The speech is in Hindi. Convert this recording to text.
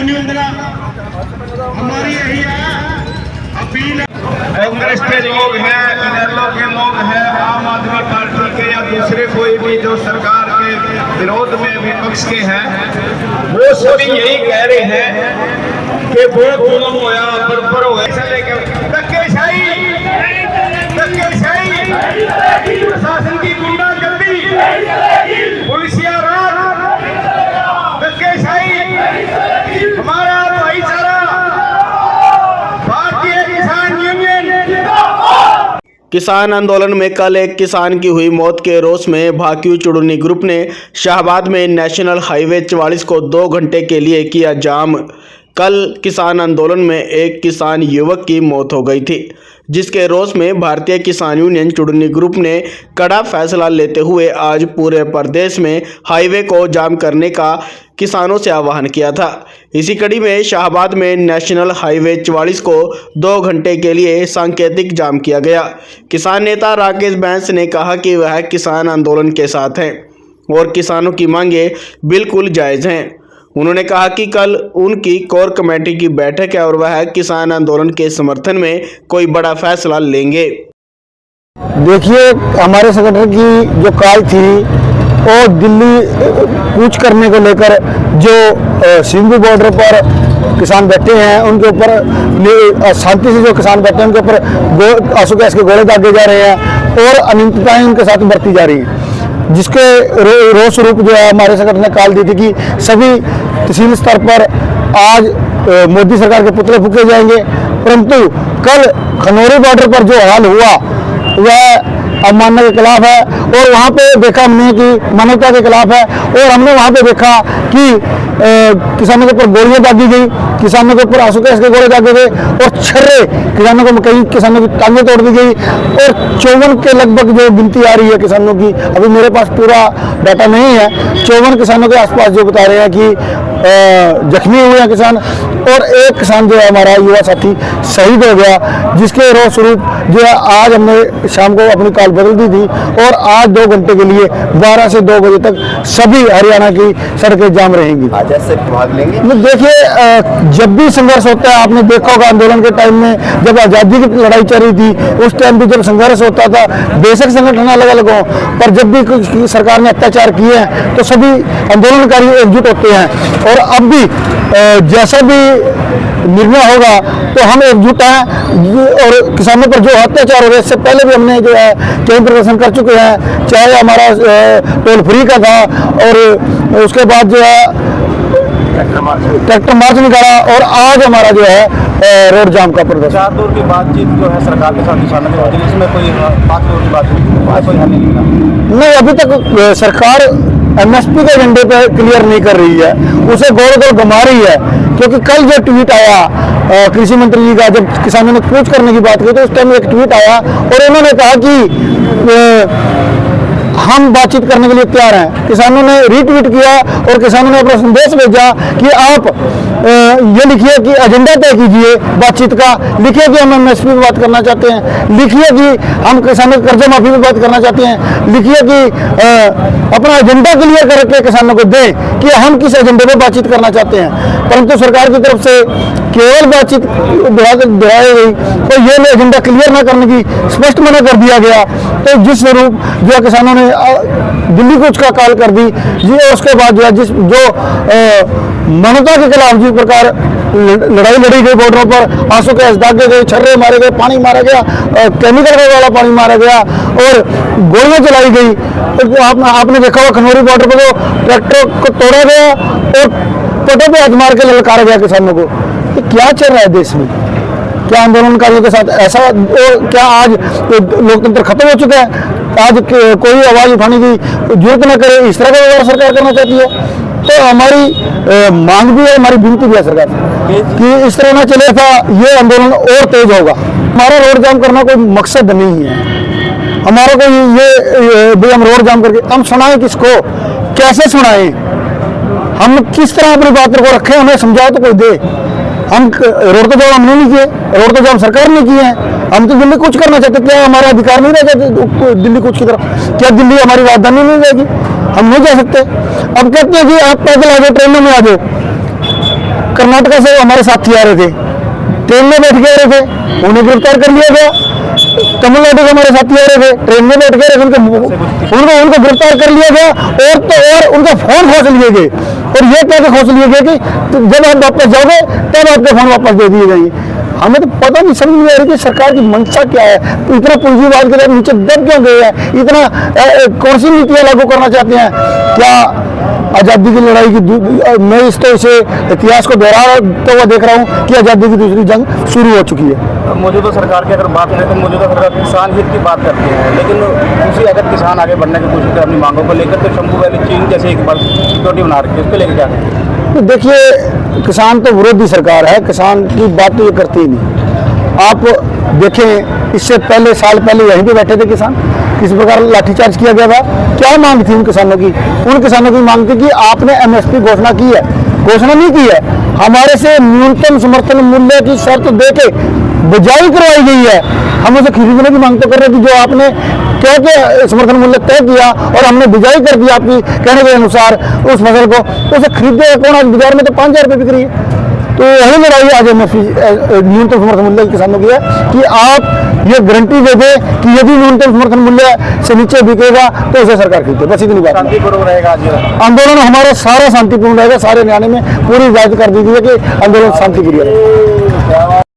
वंदना हमारी यही है अपील। कांग्रेस के लोग हैं, इनेलो के लोग हैं, आम आदमी पार्टी के या दूसरे कोई भी जो सरकार के विरोध में विपक्ष के हैं, वो सभी यही कह रहे हैं कि वो जुल्म होया बर्बर होया प्रशासन की गुंडागर्दी, पुलिसिया राज, धक्केशाही, हमारा भाईचारा, भारतीय किसान यूनियन। किसान आंदोलन में कल एक किसान की हुई मौत के रोष में भाकियू चुड़नी ग्रुप ने शाहबाद में नेशनल हाईवे 44 को 2 घंटे के लिए किया जाम। कल किसान आंदोलन में एक किसान युवक की मौत हो गई थी, जिसके रोष में भारतीय किसान यूनियन चुड़नी ग्रुप ने कड़ा फैसला लेते हुए आज पूरे प्रदेश में हाईवे को जाम करने का किसानों से आह्वान किया था। इसी कड़ी में शाहबाद में नेशनल हाईवे 44 को 2 घंटे के लिए सांकेतिक जाम किया गया। किसान नेता राकेश बैंस ने कहा कि वह किसान आंदोलन के साथ हैं और किसानों की मांगें बिल्कुल जायज़ हैं। उन्होंने कहा कि कल उनकी कोर कमेटी की बैठक है और वह किसान आंदोलन के समर्थन में कोई बड़ा फैसला लेंगे। देखिए, हमारे संगठन की जो काल थी और दिल्ली कूच करने को लेकर जो सिंधु बॉर्डर पर किसान बैठे हैं, उनके ऊपर शांति से जो किसान बैठे हैं उनके ऊपर आंसू गैस के गोले दागे जा रहे हैं और अनियमितताएं उनके साथ बरती जा रही हैं, जिसके रोष स्वरूप जो है हमारे संगठन ने कॉल दी थी कि सभी तहसील स्तर पर आज मोदी सरकार के पुतले फूके जाएंगे। परंतु कल खनौरी बॉर्डर पर जो हाल हुआ वह अवमानना के खिलाफ है और वहाँ पे देखा हमने कि मानवता के खिलाफ है और हमने वहाँ पे देखा कि किसानों के ऊपर गोलियां दागी गई, किसानों के ऊपर आंसू गैस के गोले दागे गए और छर्रे किसानों को, कई किसानों की टांगें तोड़ दी गई और 54 के लगभग जो गिनती आ रही है किसानों की, अभी मेरे पास पूरा डाटा नहीं है, 54 किसानों के आसपास जो बता रहे हैं कि जख्मी हुए हैं किसान और एक किसान जो है हमारा युवा साथी शहीद हो गया, जिसके रोष स्वरूप जो है आज हमने शाम को अपनी कॉल बदल दी थी और आज 2 घंटे के लिए 12 से 2 बजे तक सभी हरियाणा की सड़कें जाम रहेंगी। आज से भाग लेंगे। देखिए, जब भी संघर्ष होता है, आपने देखा होगा आंदोलन के टाइम में जब आज़ादी की लड़ाई चल रही थी, उस टाइम भी जब संघर्ष होता था, बेशक संगठन अलग अलग हो, पर जब भी सरकार ने अत्याचार किए हैं तो सभी आंदोलनकारी एकजुट होते हैं और अब भी जैसा भी निर्णय होगा तो हम एकजुट हैं और किसानों पर जो अत्याचार हो रहे हैं, इससे पहले भी हमने जो है कई प्रदर्शन कर चुके हैं, चाहे हमारा टोल फ्री का था और उसके बाद जो है ट्रैक्टर मार्च निकाला और आज हमारा जो है रोड जाम का प्रदर्शन। 4 दौर की बातचीत जो है सरकार के साथ किसानों की होती है, इसमें कोई 5 दौर की बातचीत कोई हल नहीं निकला। नहीं, अभी तक सरकार MSP के एजेंडे पे क्लियर नहीं कर रही है, उसे गोल गोल घुमा रही है, क्योंकि कल जो ट्वीट आया कृषि मंत्री जी का, जब किसानों ने कूच करने की बात की तो उस टाइम एक ट्वीट आया और उन्होंने कहा कि हम बातचीत करने के लिए तैयार हैं। किसानों ने रीट्वीट किया और किसानों ने अपना संदेश भेजा कि आप ये लिखिए कि एजेंडा तय कीजिए बातचीत का, लिखिए कि हम MSP पे बात करना चाहते हैं, लिखिए कि हम किसानों की कर्जा माफी पे बात करना चाहते हैं, लिखिए कि अपना एजेंडा क्लियर करके किसानों को दें कि हम किस एजेंडे पे बातचीत करना चाहते हैं। परंतु सरकार की तरफ से केवल बातचीत दोहराई गई और ये एजेंडा क्लियर न करने की स्पष्ट मना कर दिया गया, तो जिस स्वरूप जो किसानों ने दिल्ली कूच का कॉल कर दी जी, और उसके बाद जो है जो मानवता के खिलाफ जिस प्रकार लड़ाई लड़ी गई बॉर्डरों पर, आंसू गैस दागे गए, छर्रे मारे गए, पानी मारा गया, केमिकल वाला पानी मारा गया और गोलियां चलाई गई। तो आपने देखा होगा खनौरी बॉर्डर पर तो ट्रैक्टर को तोड़ा गया और पटों पे हाथ मार के ललकारा गया किसानों को। तो क्या चल रहा है देश में? क्या आंदोलनकारियों के साथ ऐसा, और क्या आज लोकतंत्र खत्म हो चुका है? आज कोई आवाज उठाने की जरूरत न करे, इस तरह का व्यवहार सरकार करना चाहती है? तो हमारी मांग भी है, हमारी विनती भी है सरकार कि इस तरह ना चले था, ये आंदोलन और तेज होगा। हमारा रोड जाम करना कोई मकसद नहीं है, हमारा कोई ये भी हम रोड जाम करके हम सुनाएं किसको, कैसे सुनाएं, हम किस तरह अपनी बात को रखें, हमें समझाओ तो कोई दे। हम रोड तो जाम हमने नहीं किए, रोड तो जाम सरकार ने किए हैं, हम तो दिल्ली कुछ करना चाहते। क्या हमारा अधिकार नहीं रह जाते दिल्ली कुछ की तरफ? क्या दिल्ली हमारी राजधानी नहीं रहेगी? हम नहीं जा सकते। अब कहते हैं कि आप पैदल आ जाओ, ट्रेनों में आ जाओ, कर्नाटक से हमारे साथी आ रहे थे, ट्रेन में बैठ के आ रहे थे, उन्हें गिरफ्तार कर लिया गया। तमिलनाडु से हमारे साथी आ रहे थे, ट्रेन में बैठ के उनको गिरफ्तार कर लिया गया और उनका फोन खोज लिए गए और ये कहकर खोज लिए गए कि जब आप वापस जाओगे तब आपके फोन वापस दे दिए जाएंगे। हमें तो पता नहीं, समझ नहीं आ रही कि सरकार की मंशा क्या है, इतना पूंजीवाद के लिए नीचे दब क्यों गए हैं, इतना कौन सी नीतियां लागू करना चाहते हैं। क्या आज़ादी की लड़ाई की मैं इस तो इसे इतिहास को दोहराता हुआ देख रहा हूँ कि आज़ादी की दूसरी जंग शुरू हो चुकी है। मौजूदा सरकार की अगर बात करें तो मौजूदा सरकार किसान हित की बात करती है, लेकिन उसी अगर किसान आगे बढ़ने की कोशिश करें अपनी मांगों को लेकर तो शंभू वैली चीन जैसे एक बार सिक्योरिटी बना रखी है, उसको लेकर क्या करें? तो देखिए, किसान तो विरोधी सरकार है, किसान की बात तो ये करती ही नहीं। आप देखें, इससे पहले साल पहले यहीं पे बैठे थे किसान, किस प्रकार लाठीचार्ज किया गया था। क्या मांग थी उन किसानों की? उन किसानों की मांग थी कि आपने एमएसपी घोषणा की है, घोषणा नहीं की है, हमारे से न्यूनतम समर्थन मूल्य की शर्त देके बजाई करवाई गई है। हम उसे खरीदने की मांग तो कर रहे थे, जो आपने क्या क्या समर्थन मूल्य तय किया और हमने बिजाई कर दी आपकी कहने के अनुसार उस फसल को, तो उसे खरीदेगा कौन? आज बाजार में तो 5,000 रुपये बिक रही है। तो यही लड़ाई आज एमएसपी न्यूनतम समर्थन मूल्य किसानों की है कि आप ये गारंटी दे दें कि यदि न्यूनतम समर्थन मूल्य से नीचे बिकेगा तो उसे सरकार खरीदे। बस इतनी बात। शांतिपूर्वक रहेगा आज आंदोलन हमारा सारा शांतिपूर्ण रहेगा। सारे न्याय में पूरी हिदायत कर दी गई है कि आंदोलन शांतिप्रिय है।